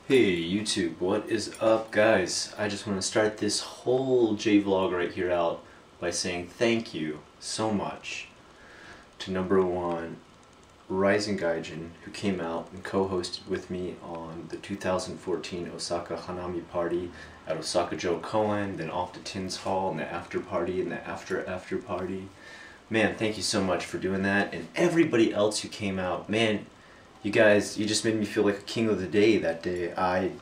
Hey YouTube, what is up guys? I just want to start this whole JVLOG right here out by saying thank you so much to number one, Rising Gaijin, who came out and co-hosted with me on the 2014 Osaka Hanami party at Osaka-jo Koen, then off to Tins Hall and the after party and the after party. Man, thank you so much for doing that, and everybody else who came out. Man, you guys, you just made me feel like a king of the day that day. I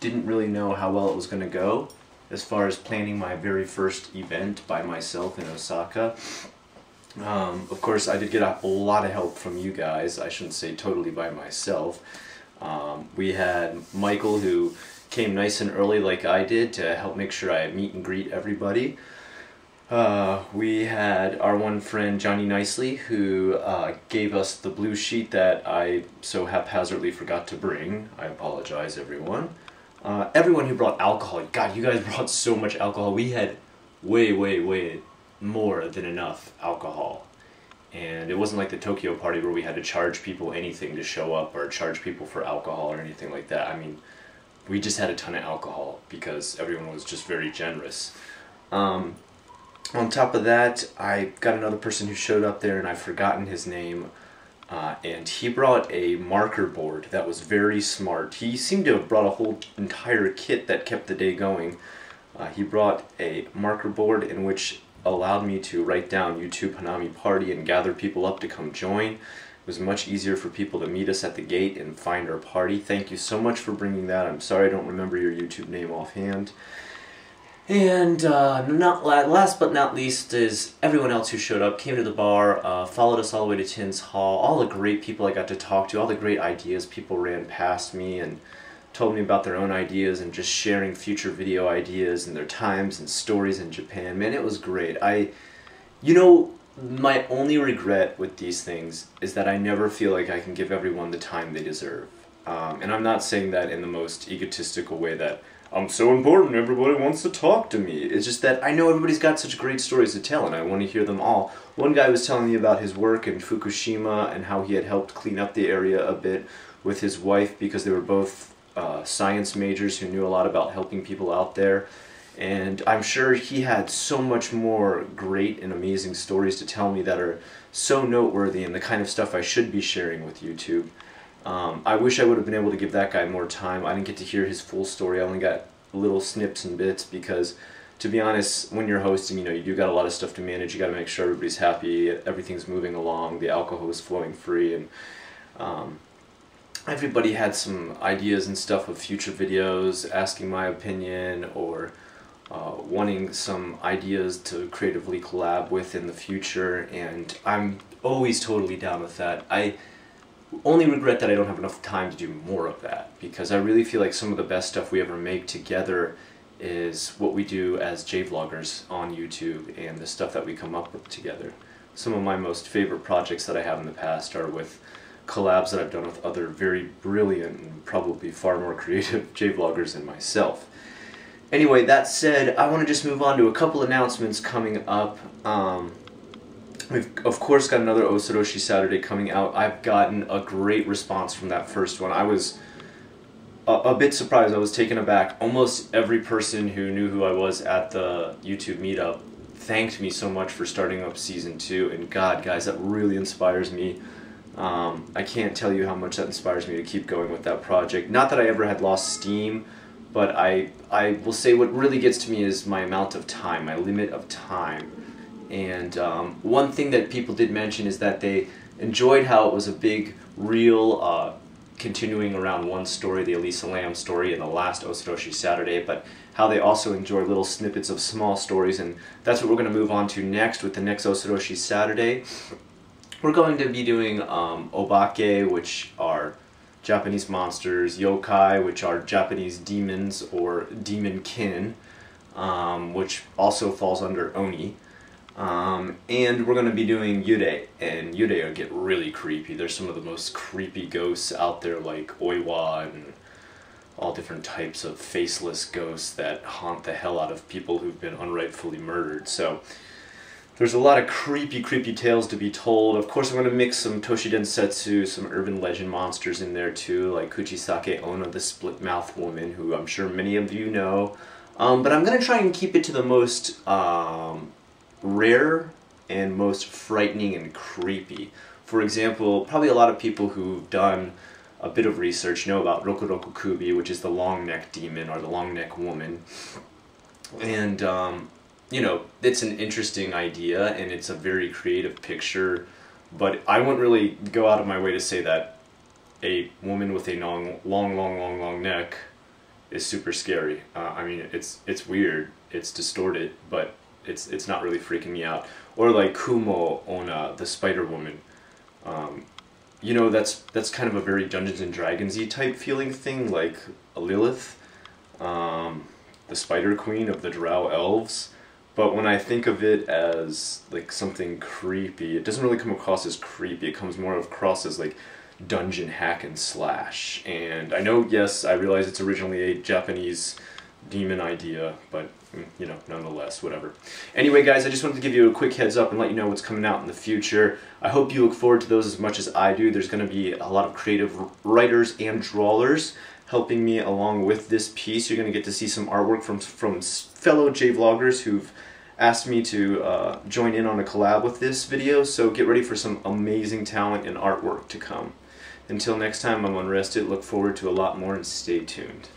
didn't really know how well it was going to go as far as planning my very first event by myself in Osaka. Of course, I did get a lot of help from you guys. I shouldn't say totally by myself. We had Michael, who came nice and early like I did to help make sure I meet and greet everybody. We had our one friend Johnny Nicely, who gave us the blue sheet that I so haphazardly forgot to bring. I apologize, everyone. Everyone who brought alcohol. God, you guys brought so much alcohol. We had way more than enough alcohol. And it wasn't like the Tokyo party where we had to charge people anything to show up or charge people for alcohol or anything like that. I mean, we just had a ton of alcohol because everyone was just very generous. On top of that, I got another person who showed up there and I've forgotten his name, and he brought a marker board that was very smart. He seemed to have brought a whole entire kit that kept the day going. He brought a marker board in which allowed me to write down YouTube Hanami Party and gather people up to come join. It was much easier for people to meet us at the gate and find our party. Thank you so much for bringing that. I'm sorry I don't remember your YouTube name offhand. And last but not least is everyone else who showed up, came to the bar, followed us all the way to Tins Hall, all the great people I got to talk to, all the great ideas people ran past me and told me about their own ideas and just sharing future video ideas and their times and stories in Japan. Man, it was great. You know, my only regret with these things is that I never feel like I can give everyone the time they deserve. And I'm not saying that in the most egotistical way that I'm so important, everybody wants to talk to me. It's just that I know everybody's got such great stories to tell and I want to hear them all. One guy was telling me about his work in Fukushima and how he had helped clean up the area a bit with his wife because they were both science majors who knew a lot about helping people out there. And I'm sure he had so much more great and amazing stories to tell me that are so noteworthy and the kind of stuff I should be sharing with YouTube. I wish I would have been able to give that guy more time. I didn't get to hear his full story. I only got little snips and bits because, to be honest, when you're hosting, you know, you do got a lot of stuff to manage. You got to make sure everybody's happy, everything's moving along, the alcohol is flowing free, and everybody had some ideas and stuff of future videos, asking my opinion, or wanting some ideas to creatively collab with in the future, and I'm always totally down with that. I only regret that I don't have enough time to do more of that, because I really feel like some of the best stuff we ever make together is what we do as JVloggers on YouTube and the stuff that we come up with together. Some of my most favorite projects that I have in the past are with collabs that I've done with other very brilliant and probably far more creative JVloggers than myself. Anyway, that said, I want to just move on to a couple announcements coming up. We've, of course, got another Osoroshi Saturday coming out. I've gotten a great response from that first one. I was a bit surprised. I was taken aback. Almost every person who knew who I was at the YouTube meetup thanked me so much for starting up Season 2. And God, guys, that really inspires me. I can't tell you how much that inspires me to keep going with that project. Not that I ever had lost steam, but I will say what really gets to me is my amount of time, my limit of time. And one thing that people did mention is that they enjoyed how it was a big, real, continuing around one story, the Elisa Lam story in the last Osoroshi Saturday, but how they also enjoy little snippets of small stories, and that's what we're going to move on to next with the next Osoroshi Saturday. We're going to be doing Obake, which are Japanese monsters, Yokai, which are Japanese demons or demon-kin, which also falls under Oni. And we're going to be doing Yurei, and Yurei get really creepy. There's some of the most creepy ghosts out there, like Oiwa and all different types of faceless ghosts that haunt the hell out of people who've been unrightfully murdered. So There's a lot of creepy tales to be told. Of course, I'm going to mix some Toshi Densetsu, some urban legend monsters in there too, like Kuchisake Onna, the split-mouthed woman, who I'm sure many of you know. But I'm going to try and keep it to the most rare and most frightening and creepy. For example, probably a lot of people who've done a bit of research know about Rokuroku Kubi, which is the long-neck demon or the long-neck woman. And you know, it's an interesting idea and it's a very creative picture, but I wouldn't really go out of my way to say that a woman with a long neck is super scary. I mean, it's weird, it's distorted, but it's not really freaking me out. Or like Kumo Onna, the Spider Woman. You know, that's kind of a very Dungeons and Dragons-y type feeling thing, like a Lilith, the Spider Queen of the Drow Elves. But when I think of it as like something creepy, it doesn't really come across as creepy. It comes more across as like dungeon hack and slash. And I know, yes, I realize it's originally a Japanese demon idea, but you know, nonetheless, whatever. Anyway, guys, I just wanted to give you a quick heads up and let you know what's coming out in the future. I hope you look forward to those as much as I do. There's going to be a lot of creative writers and drawers helping me along with this piece. You're going to get to see some artwork from fellow JVloggers who've asked me to join in on a collab with this video, so get ready for some amazing talent and artwork to come. Until next time, I'm Unrested. Look forward to a lot more and stay tuned.